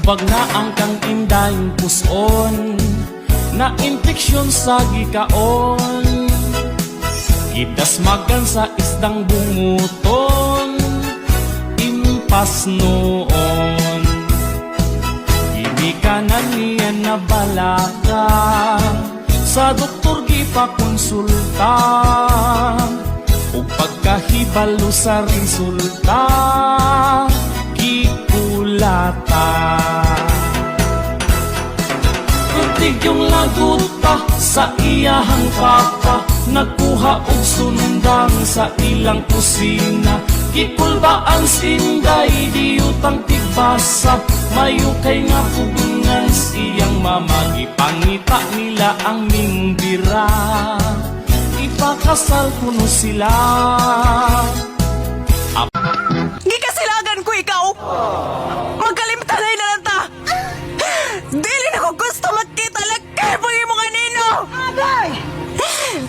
Subag na ang kang indahing puson, na infeksyon sa gikaon. Idas magan sa isdang bunguton, impas noon. Hindi ka na niya nabalaka, sa doktor gipakonsulta, o pagkahibalo sa resulta, gikulata. Kuntig yung lagot pa sa iyahang papa, nagkuha og sundang sa ilang kusina. Gikulba ang sinday, di utang tibasa, mayo kay nga pugungan siyang mama. Gipangita nila ang mingbira, ipakasal kuno sila. Gikasilagan ko ikaw! Magkalimtanay na lang ta! Dili na ko gusto magkita lagkay po yung mga nino! Agay!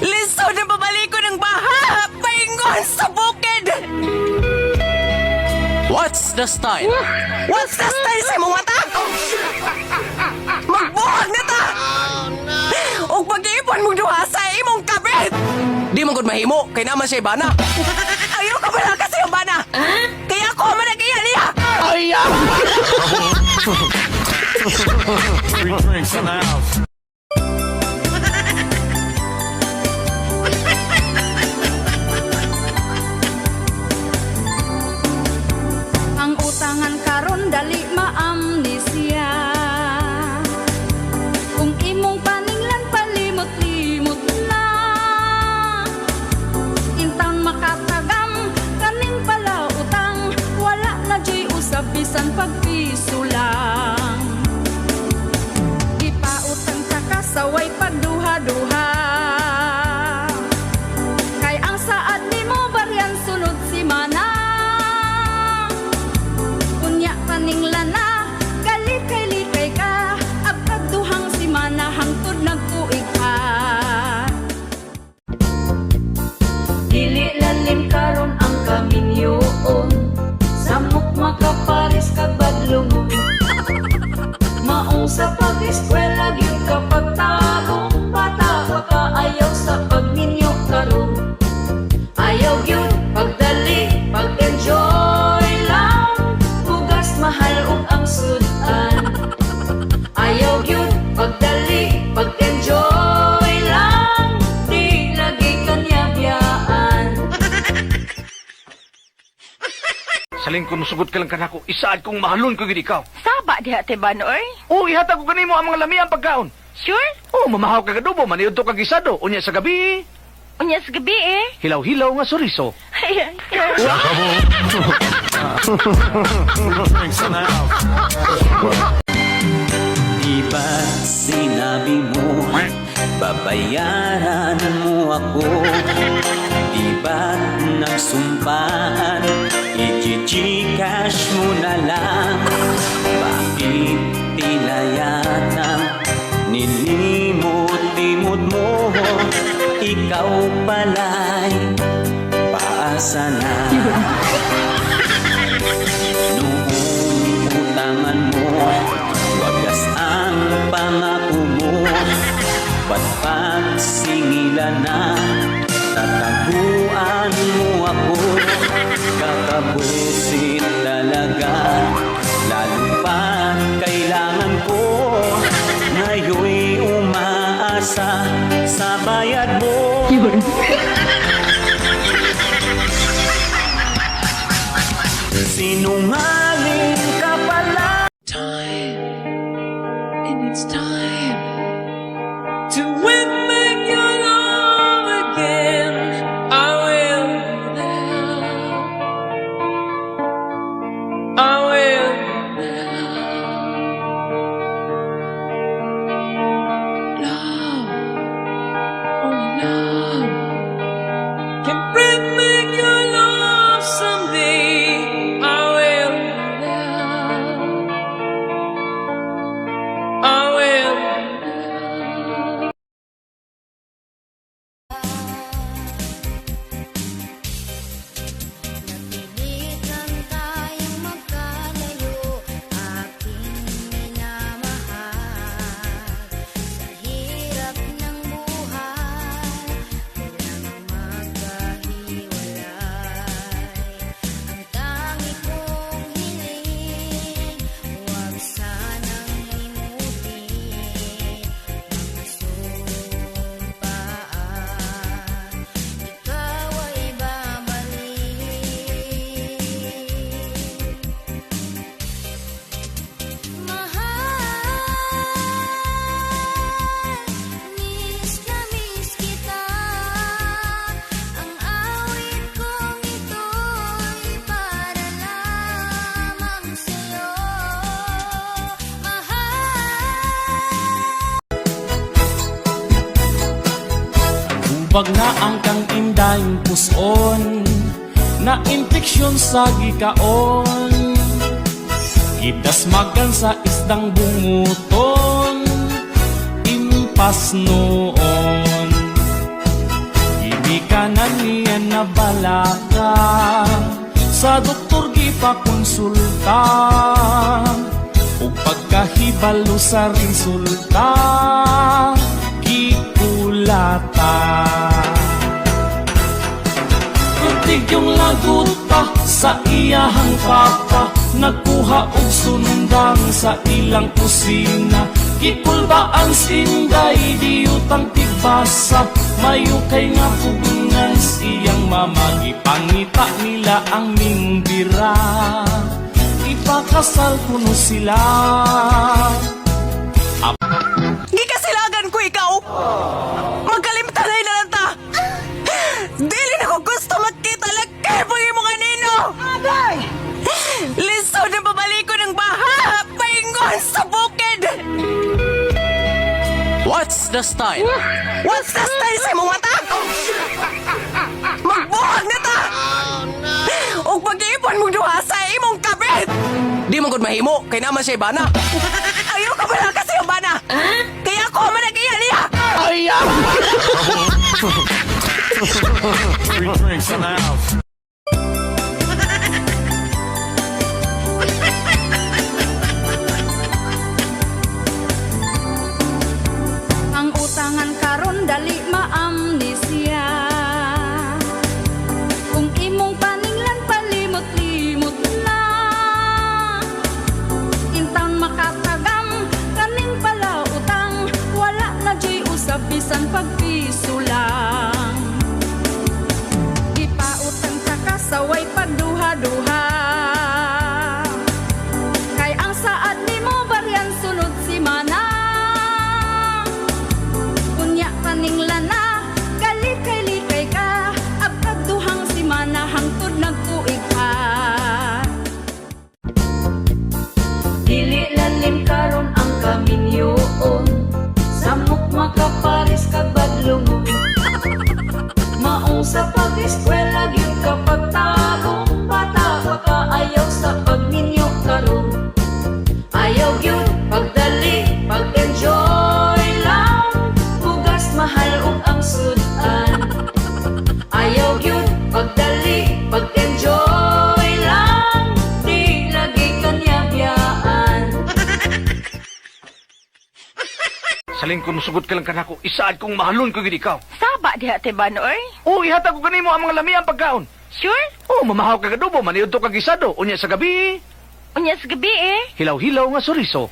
Lisod na pabalik ko ng baha! Paingon sa bukid! What's the style? What's the style sa imong mata? Magbuhag na ta! O pag-iipon mong duha sa imong kabit! Di mo gud mahimo, kay naman siya ibana. Ayaw ka pala kasi yung bana! Kaya ako manag-iya niya! Ayaw! Free drinks in the house. Ang utangan karon dali ma-amnesia. Kung imong paninglan palimot-limot na, intan makatagam kaning pala utang, wala na joy usab bisan pagpiso lang. Ipautang ka kasaway pagduha-duha, kay ang saad nimo baryan sunod si mana. Unya paninglan na, galikay-likay ka, agkad duhang si mana hangtod nagtuig ka. Dili lalim karon ang kaminyoon, samok makapares kag badlungon. Maong sa pag-eskwela gyud kapag tagong bata pa ka, ayaw sa pagminyo karon. Ayaw gyud pagdali, pag-enjoy lang, hugas mahal ug ang sudan. Ayaw gyud pagdali, pag-enjoy lang, di lagi kanyabiyaan. Saling ko nusugot ka lang kanako, isaad kong mahalon ko gid ikaw. Saba diha te Banoy? O, ihatag ko kanimo ang mga lamiang pagkaon. Sure? O, mamahaw ka gadubo, maniud to kag gisado. Unya sa gabi, Unya sa gabi eh. hilaw-hilaw nga suriso. Ayan. Drinks in the house. Di ba't sinabi mo, babayaran mo ako? Di ba't nagsumpaan, i-gcash mo na lang? Bakit tinayatang nilimot-limot mo? Ikaw pala'y paasa na. Noong utangan mo, wagas ang pangako mo. Ba't pagsingilan na, tataguan mo ako? Kakabwisit talaga, lalo pa kailangan ko. Ngayon'y umaasa sa bayad mo. Sinungaling ka pala. To win back your love again, I will now. Ipag na ang kang indayong puson, na infeksyon sa gikaon. Idas magan sa isdang bunguton, impas noon. Hindi ka na niya nabalaka, sa doktor gipakonsulta, ug pagkahibalo sa resulta, gikulata. Kutig yung lagot pa sa iyahang papa, nagkuha og sundang sa ilang kusina. Gikulbaan sinday, diutang tigbasa, mayo kay nga pugungan siyang mama. Ipangita nila ang mingbira, ipakasal kuno sila. Gikasilagan ko ikaw! Magkalimtanay na lang ta! Dili na ko gusto magkita lagi po yung mga nino! Agay! Liso na babalik ko ng baha! Paingon sa bukid! What's the style? What's the style sa imong mata? Magbuhag na ta! O pag-iipon mo duha sa imong kabit! Di man gud mahimo kay naman siya bana. Ayaw ka ba kasi yung bana? Kaya ako managiyan niya! Ang utangan karon dali maamnesia. Kung imong paninglan palimot-limot na, intang makatagam kaning pala utang, wala na di usab bisan pagpiso lang. Ipautang ka kasaway pagduha-duha, kay ang saad nimo baryan sunod si mana. Unya paninglan na, galikay-likay ka, abkag duhang si mana hangtod nagtuig ka. Dili lalim karon ang kaminyoon, samok makaparis kag badlungon. Maong sa pag-eskwela gyud ka pagtabong, bata pa ka ayaw sa pagminyo karon. Ayaw gyud pagdali, pag-enjoy lang, hugas mahal ug ang sudan. Ayaw gyud pagdali, pag-enjoy lang, di lagi kanyabiyaan. Saling ko nasugot ka lang kanako, isaad kong mahalon ko gid ikaw. Saba diha te Banoy? O, ihatag ko kanimo ang mga lamiang pagkaon. Sure? O, mamahaw ka kadubo, maniud to kag gisado. Unya sa gabi, Unya sa gabi hilaw-hilaw nga suriso.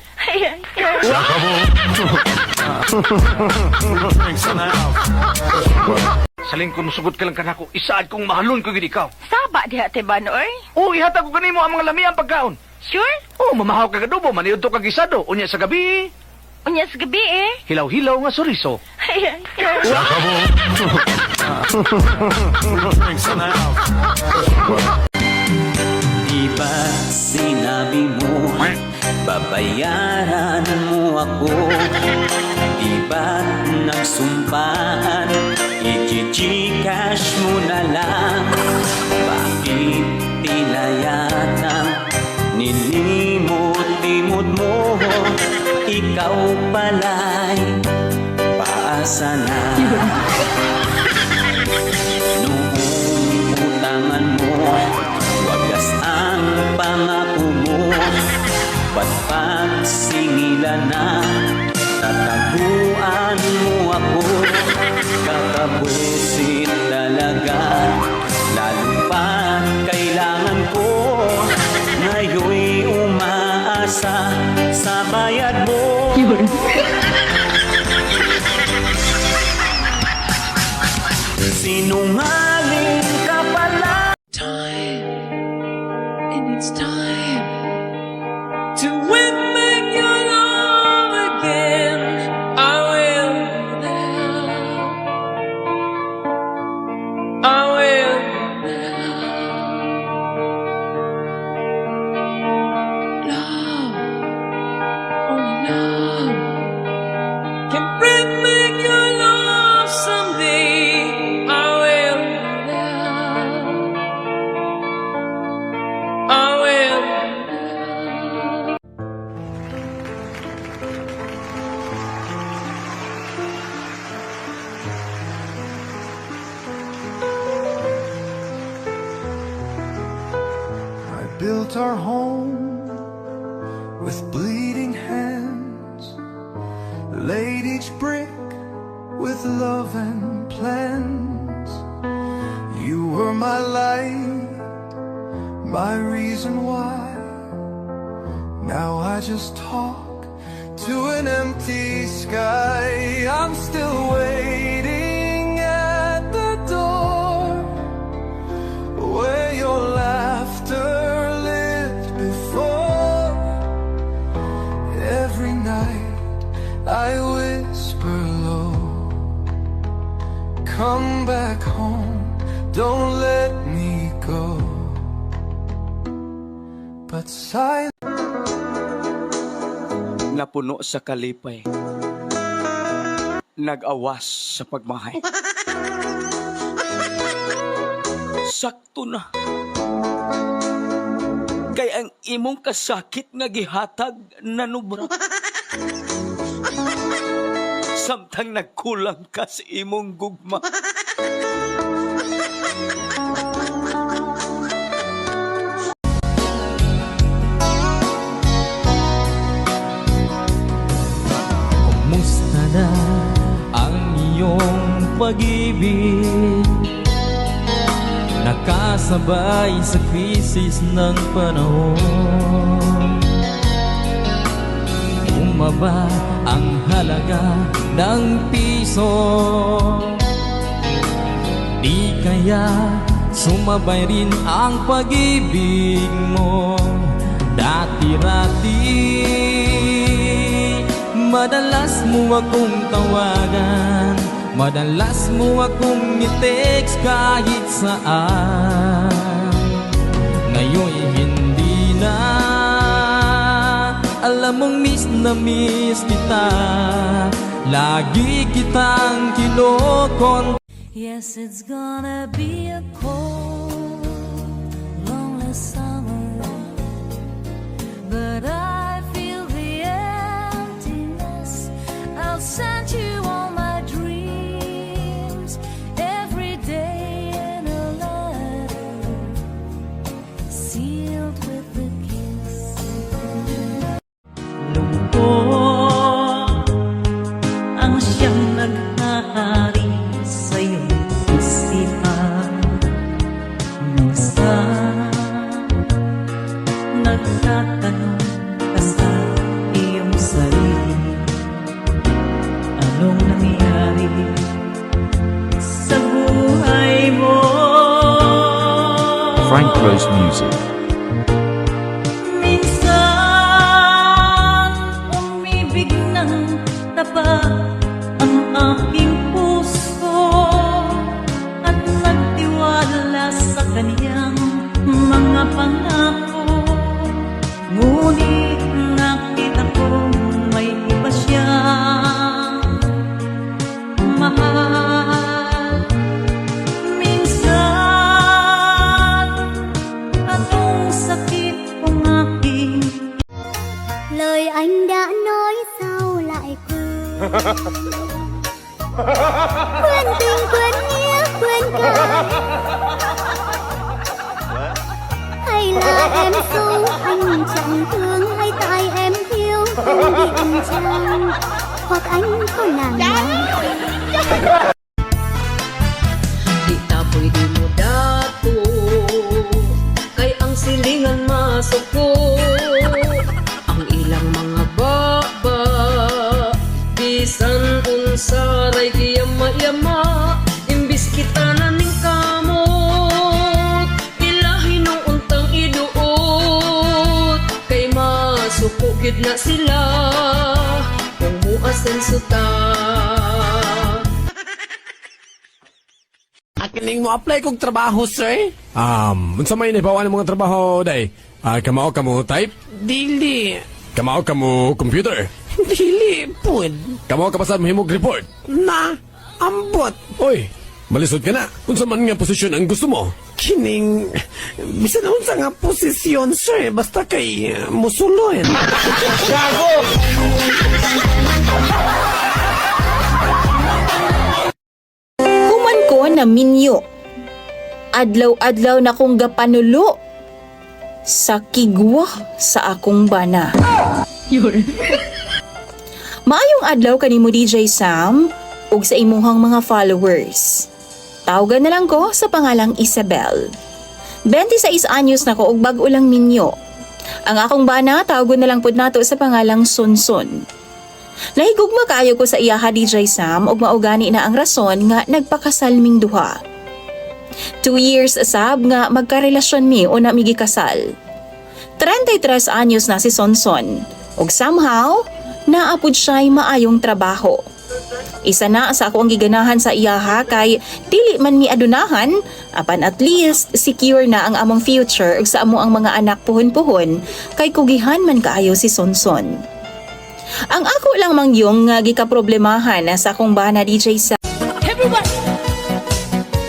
Saling ko nasugot ka lang kanako, isaad kong mahalon ko gid ikaw. Saba diha te Banoy? O, ihatag ko kanimo ang mga lamiang pagkaon. Sure? O, mamahaw ka kadubo, maniud to kag gisado. Unya sa gabi, Unya sa gabi hilaw-hilaw nga suriso. Di ba sinabi mo, babayaran mo ako? Di ba nagsumpaan, i-gcash mo na lang? Bakit tila yatang nilimot-limot mo? Ikaw pala'y paasa na. Noong utangan mo, wagas ang pangako mo. Ba't pagsingilan na, tataguan mo ako? Kakabwisit talaga, lalo pa kailangan ko. Ngayon'y umaasa sa bayad mo. Sinungaling ka pala. To win back your love again, I will now. I will now. Love, only love can bring back your love someday. built our home with bleeding hands, laid each brick with love and plans. You were my light, my reason why. Now I just talk to an empty sky. I'm still waiting at the door where your laughter lived before. Every night I whisper low, come back home, don't let me go. But silence Napuno sa kalipay, nag-awas sa pagmahay. Sakto na. Kay ang imong kasakit nga gihatag nanubra. Samtang nagkulang ka sa imong gugma. Kumusta na ang iyong pag-ibig? Nakasabay sa krisis ng panahon. Bumaba ang halaga ng piso. Di kaya sumabay rin ang pag-ibig mo. Dati-rati madalas mo akong tawagan, madalas mo akong i-text kahit saan. Ngayon'y hindi na, alam mong miss na miss kita. Lagi kitang kinokon. Yes, it's gonna be a cold, lonely summer, but I feel the emptiness. I'll send you all my dreams every day in a letter sealed with a kiss. Lungkot ang siyang naghahari sa iyong isipan. Minsan nagtatanong ka sa iyong sarili, anong nangyari sa buhay mo? Frank Rose Music. Minsan umibig ng tapat ang aking puso at nagtiwala sa kaniyang mga pangako. Ngunit nakita kong may iba siyang mahal. Minsan anong sakit kung aking Lời anh đã nói sao lại quên tình quên nghĩa quên cả, hay là em xấu anh chẳng thương, hay tại em thiếu không bị anh chàng, hoặc anh có nàng nào. Di ta pwede mo dato, kay ang silingan masuko. Ang ilang mga baba, bisan unsaray giyama-yama, imbis kita naning kamot, ilahi nung untang iduot, kay masuko gid na sila, kung muasen suta. Akining mo apply kong trabaho, sir? Unsa may nahibawan ng mga trabaho, day? Kamao kamo type? Dili. Kamao kamo computer? Dili, pud. Kamao ka pasad mahimog report? Na, ambot. Oy, malisod ka na. Unsa man nga posisyon ang gusto mo? Kining, bisan unsa nga posisyon, sir, basta kay musuloy. Human ko na minyo. Adlaw-adlaw na kong gapanulo. sa kigwa sa akong bana. Maayong adlaw kanimo DJ Sam ug sa imuhang mga followers. Tawagan na lang ko sa pangalang Isabel. 26 anyos na ko ug bag-o lang minyo. Ang akong bana tawagon na lang pud nato sa pangalang Sonson. Nahigugma kaayo ko sa iyaha DJ Sam ug maugani na ang rason nga nagpakasal ming duha. 2 years asab nga magkarelasyon mi o na migikasal. 33 anyos na si Sonson ug somehow naapod siya'y maayong trabaho. Isa na sa ako ang giganahan sa iyaha kay dili man mi adunahan apan at least secure na ang among future ug sa amo ang mga anak puhon-puhon kay kugihan man kaayo si Sonson. Ang ako lang mangyong nga gikaproblemahan sa akong bana DJ sa Everybody!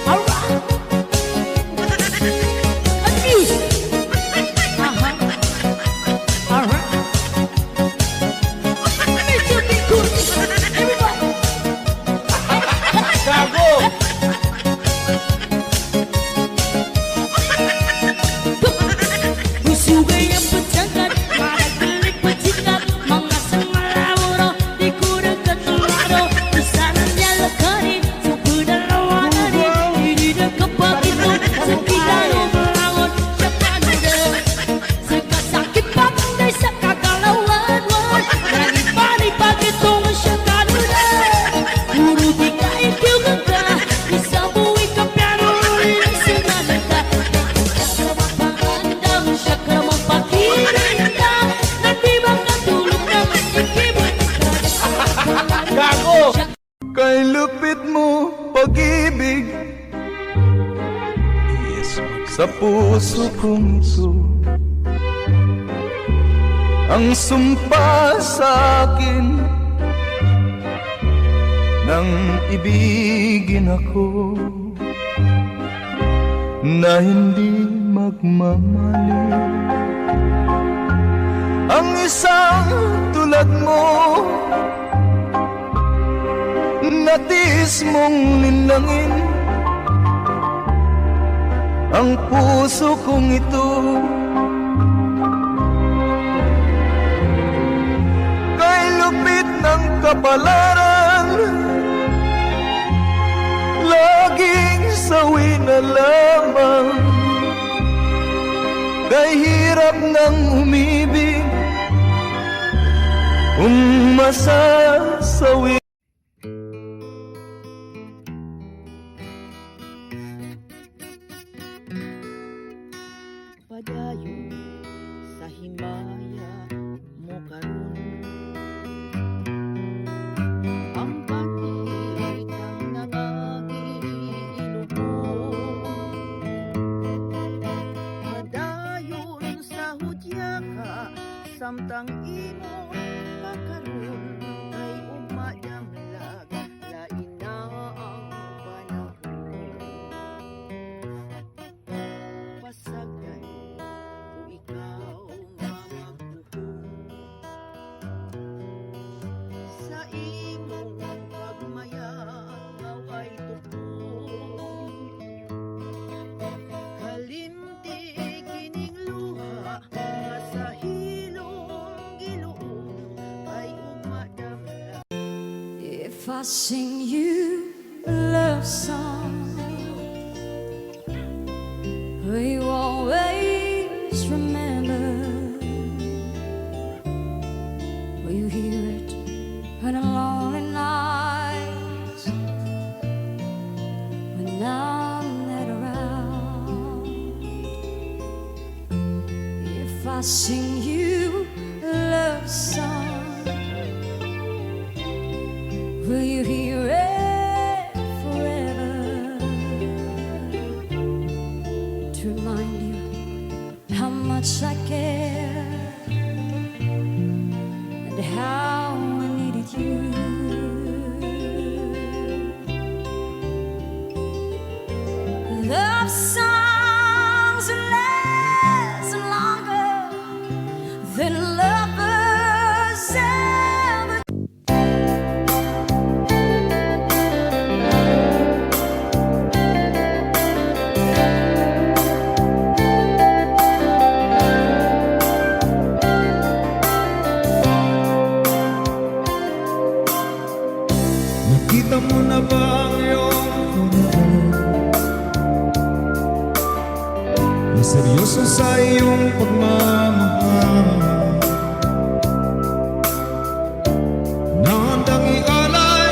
Alright! And music! Alright! Make your beat good! Everybody! Gago! Usugay ang pagsagat, maragalik pagsikat, mga sangalawaro, di ko nagkatularo, isa na niya lakarin, suko na rawanan, hindi na kapag ito, sa kigalo malangon, siya kanada, sa kasakit patay sa kakalawan, marami pag itong siya kanada, puro di ka ikaw ganda, isa mo ikapiano, rin ang sinalita, pangandam siya ka naman pakirinda, na di ba katulog na ikibot Gago! Kay lupit mo pag-ibig sa puso kong ito. Ang sumpa sa akin nang ibigin ako na hindi magmamalit. Ang isang tulad mo natiis mong linangin ang puso kong ito. Kay lupit ng kapalaran, laging sawi na lamang. Kay hirap ng umibig, masasawi. Padayon sa himaya mo karon, ang panit ang nangangilubog. Padayon sa hudya ka, samtang imo makaron, kay umadamlag lain na ang panahon. Pasagdan ikaw mamagpuhon sa imong pagmayat, ngaway tupon. Kalimti kining luha nga sa hilong giluon, ay umadamla. If I sing you a love song, will you always remember? Will you hear it on a lonely night when I'm not around? If I sing you a love song, will you hear it forever? To remind you how much I care and how I needed you. Love songs last longer than lovers ever. Nakita mo na ba ang iyong na seryoso sa iyong pagmamahal, na handang ialay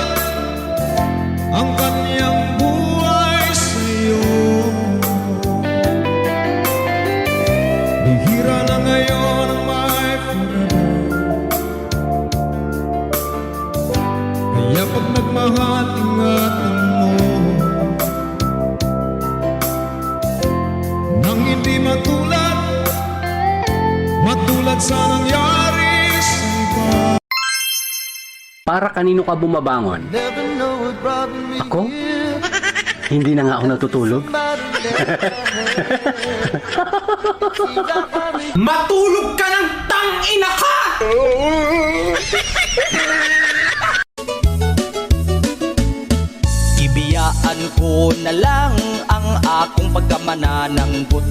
ang kanyang buhay sa iyo? Bihira na ngayon ang may forever, kaya pag nagmahal, ingatan mo nang hindi matulad sa nangyari sa iba. Para kanino ka bumabangon? Never know what brought me Ako? here. Hindi na nga ako natutulog. Matulog ka ng tangina ka! Ibiyaan ko na lang ang akong pagkamanananggot,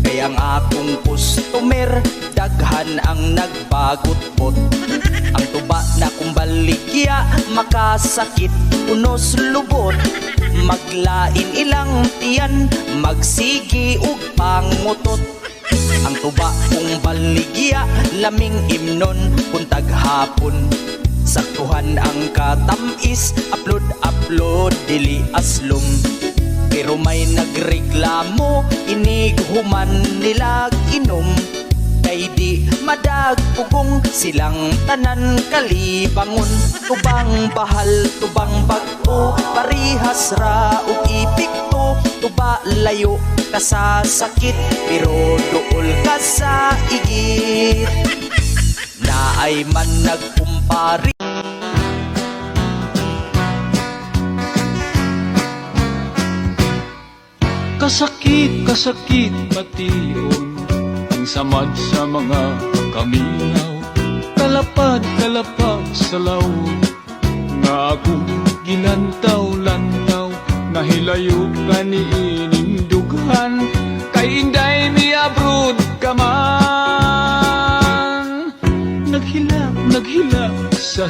kay ang akong customer daghan ang nagbagot-bot. Ang tuba na kong baligya makasakit unos lubot, maglain ilang tiyan, magsigi ug pangutot. Ang tuba kong baligya laming imnon kung taghapon, saktuhan ang katamis, upload dili aslom. Pero may nagreklamo, inighuman nilag inom, kay di madagpugong silang tanan kalibangon. Tubang bahal, tubang bago, parihas ra ug ipikto. Tuba layo ka sa sakit, pero duol ka sa igit. Naay man nagkumpari. Kasakit mation ang samad sa mga kaminaw, kalapad sa law, nga akong gilantaw-lantaw, nahilayo ka ni ining dughan, kay inday mi abroad ka man. Naghilak sa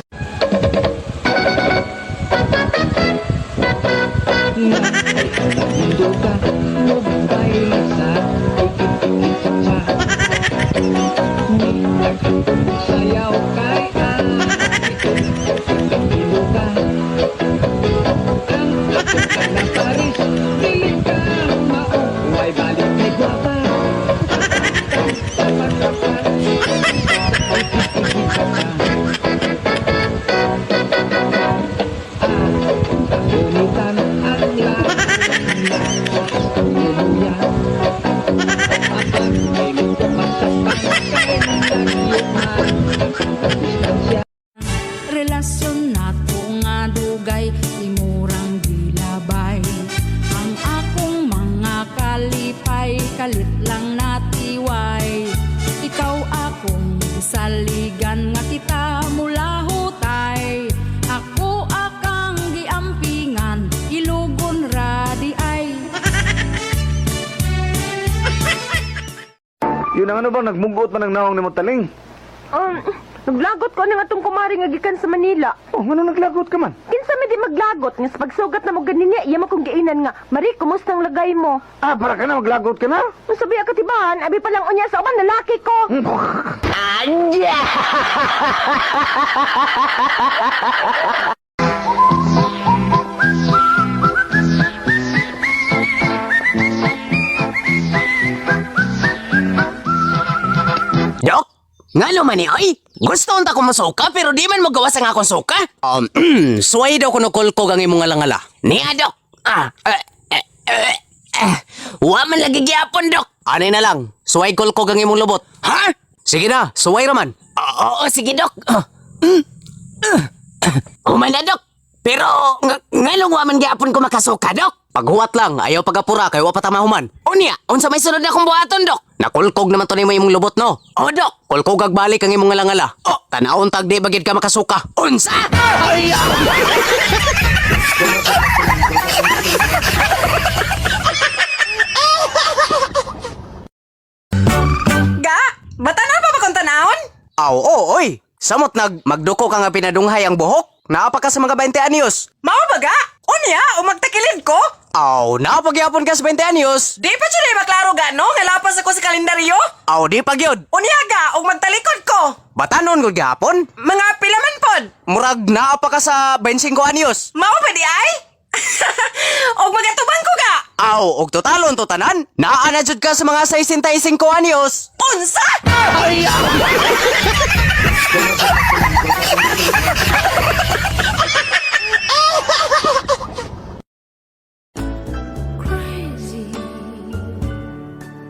relasyon nato nga dugay, imurang gilabay. Ang akong mga kalipay, kalit lang natiway. Ikaw akong saligan nga kita mula hutay. Ako akang giampingan, ilugon radi ay. Yun ang ano bang nagmugot man ng nawang ni Montaling? Naglagot ko nga itong kumari nga gikan sa Manila. Oh, ano naglagot ka man? Kinsa mi di maglagot nga sa pagsugat na mo ganinya, iya mo kong giinan nga, Mari, kumusta ang lagay mo? Ah, para ka na, maglagot ka na? Masabi ka tibahan, abi pa lang unya sa uban lalaki ko. Dok, nga naman ni oy. Gusto unta ko masuka pero di man magawas ang akong suka. Suway daw kuno kulko ang imong alangala. Niya, Dok. Wa man lagi gyapon, Dok. Anay na lang. Suway kulko ang imong lubot. Ha? Sige na, suway raman. Oo, sige, Dok. Umay na, Dok. Pero ngalong wa man gyapon ko makasuka, Dok. Paghuwat lang, ayaw pagapura kay wa patamahuman. Unya, unsa may sunod na akong buhaton, Dok? Nakulkog naman to nimo imong lubot, no? Oh, Dok. Kulkog ag balik ang imong alangala. Oh, tanawon tag di bagid ka makasuka. Unsa? Ay! Ga, bata na pa ba kung tanahon? Aw, oy. Samot magduko ka nga pinadunghay ang buhok. Naapa ka sa mga 20 anyos. Mao baga? Unya, o magtakilid ko? Aw, napagyapon ka sa 20 anyos. Di pa siya maklaro gano, nga lapas ako sa kalendaryo? Aw, di pagyod. Unya ga, o magtalikod ko? Batanon gud gapon. Mga pilaman pod? Murag naapa ka sa 25 anyos. Mao ba di ay? Og magatubang ko ga? Aw, og totalon to tanan. Naa na jud ka sa mga 65 anyos. Unsa? Crazy,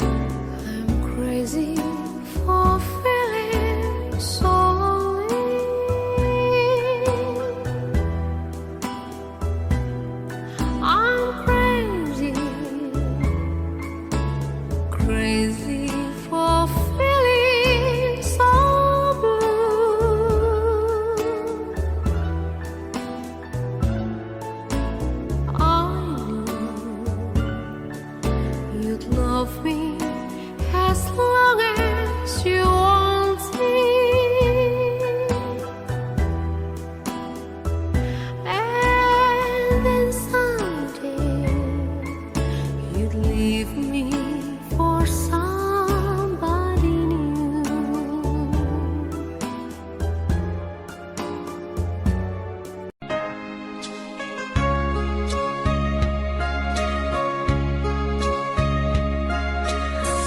I'm crazy for feeling so lonely. I'm crazy, crazy for feeling so blue. I knew you'd love me as long as you want me, and then someday you'd leave me for somebody new.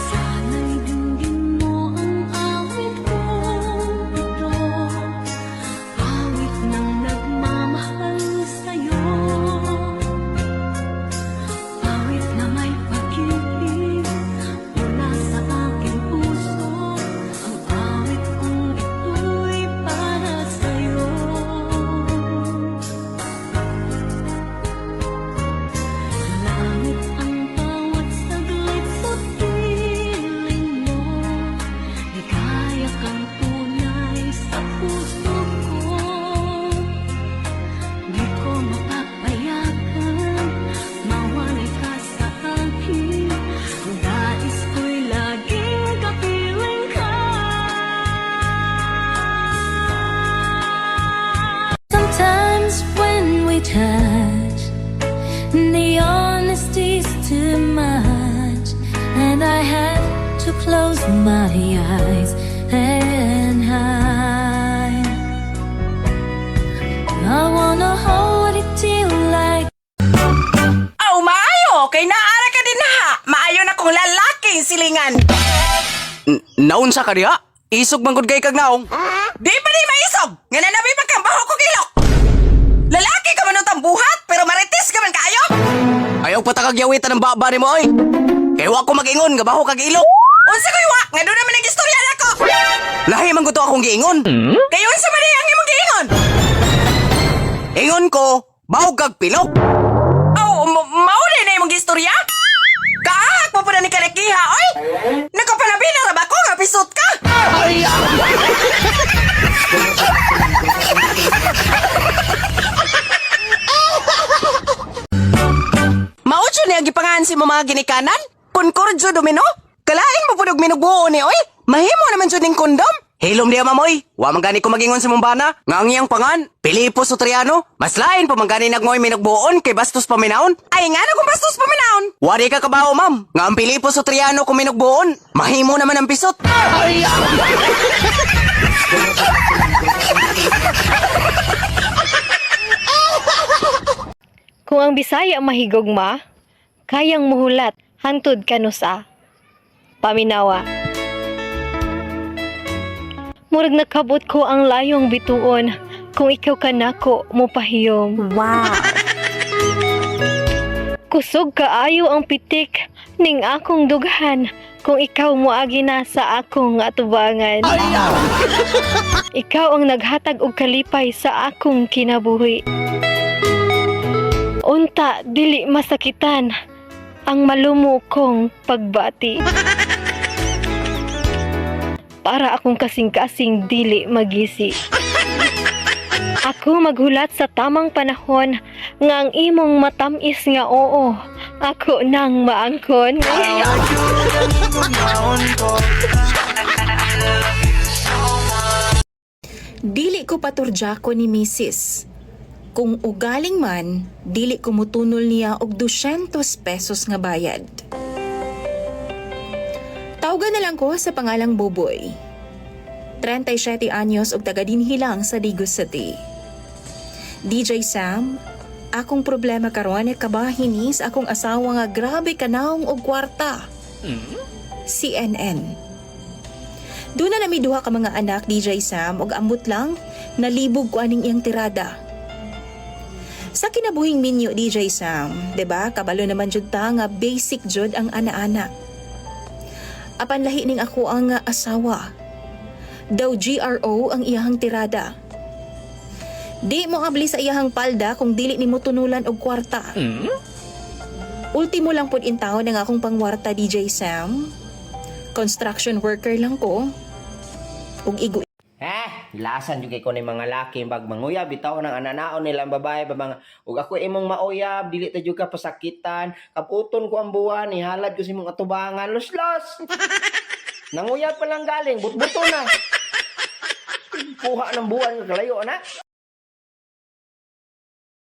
Sana'y dinggin mo ang awit kong ito, awit ng nagmamahal sa'yo, awit na may pag-ibig mula sa aking puso, ang awit kong ito'y para sa'yo. Langit ang bawat saglit sa piling mo, ligaya kang tunay sa puso ko. Di ko mapapayagan mawalay ka sa akin, ang nais ko'y laging kapiling ka. Sometimes when we touch, the honesty's too much, and I have to close my eyes and hide. I wanna hold it till like Aw, maayo! Kay naara ka din ha! Maayo na kong lalaking silingan! Naunsa ka diha? Isog man gud kay kag naong. Di pa di maisog! Nga nanabi man kang baho ko kilok! Lalaki ka man utang buhat, pero marites ka man kayo! Ayaw patakagyawitan ng baba ni mo oy. Kaya wa ko mag-ingon nga baho kag ilok. Unsa ko iwa? Nga doon naman ang istorya na ko! Lahi man gud to akong giingon. Kayo unsa man ang imong giingon? Ingon ko, baho kag pilok. Aw, mao din na imong istorya? Kaahak mo pa na ni kanakiha, oy! Nakapanabi na ra ba ko nga pisot ka? Maudyo ni ang gipangahan si mga ginikanan? Kunkurjo domino? Kalain mo punog minubuo ni oy. Mahimo naman jud ning kondom. Hilom diya mamoy. Wa man gani ko magingon sa mumbana. Nga ang iyang pangan, Pilipo Sotriano. Mas lain pa man gani nagmoy minugbuon kay bastos paminaon. Ay nga na kung bastos paminaon! Wari ka kabaho ma'am. Nga ang Pilipo Sotriano kung minugbuon. Mahimo naman ang pisot. Kung ang Bisaya mahigugma, kayang muhulat hangtod kanusa. Paminawa. Murag nakabot ko ang layong bituon kung ikaw ka nako mo pahiyom. wow. Kusog kaayo ang pitik ning akong dughan kung ikaw moagi na sa akong atubangan. Ikaw ang naghatag og kalipay sa akong kinabuhi. Unta dili masakitan ang malumo kong pagbati. Para akong kasing-kasing dili magisi. Ako maghulat sa tamang panahon nga ang imong matamis nga oo. Ako nang maangkon. Dili ko paturyako ni Mrs. Kung ugaling man, dili ko mutunol niya og 200 pesos nga bayad. Tawgan na lang ko sa pangalang Boboy. 37 anyos og taga dinhi lang sa Digos City. DJ Sam, akong problema karon ay kabahini sa akong asawa nga grabe kanaong og kwarta. CNN. Doon na nami duha ka mga anak, DJ Sam, og ambot lang, nalibog ko aning iyang tirada. Sa kinabuhing minyo, DJ Sam, 'di ba? Kabalo naman jud ta nga basic jud ang ana-ana. Apan lahi ning ako ang asawa. Daw GRO ang iyahang tirada. Di mo abli sa iyahang palda kung dili nimo tunulan og kwarta. Ultimo lang pud intaw ng akong pangwarta, DJ Sam. Construction worker lang ko. Ug igo. Lasan jud kay ko ni mga laki bag manguyab bitaw ng ananaon nilang babae ba mga ug ako imong mauyab dili ta jud ka pasakitan kaputon ko ang buwan ihalad ko sa imong atubangan los. Nanguyab pa lang galing butbuto na. Kuha ng buwan kalayo na.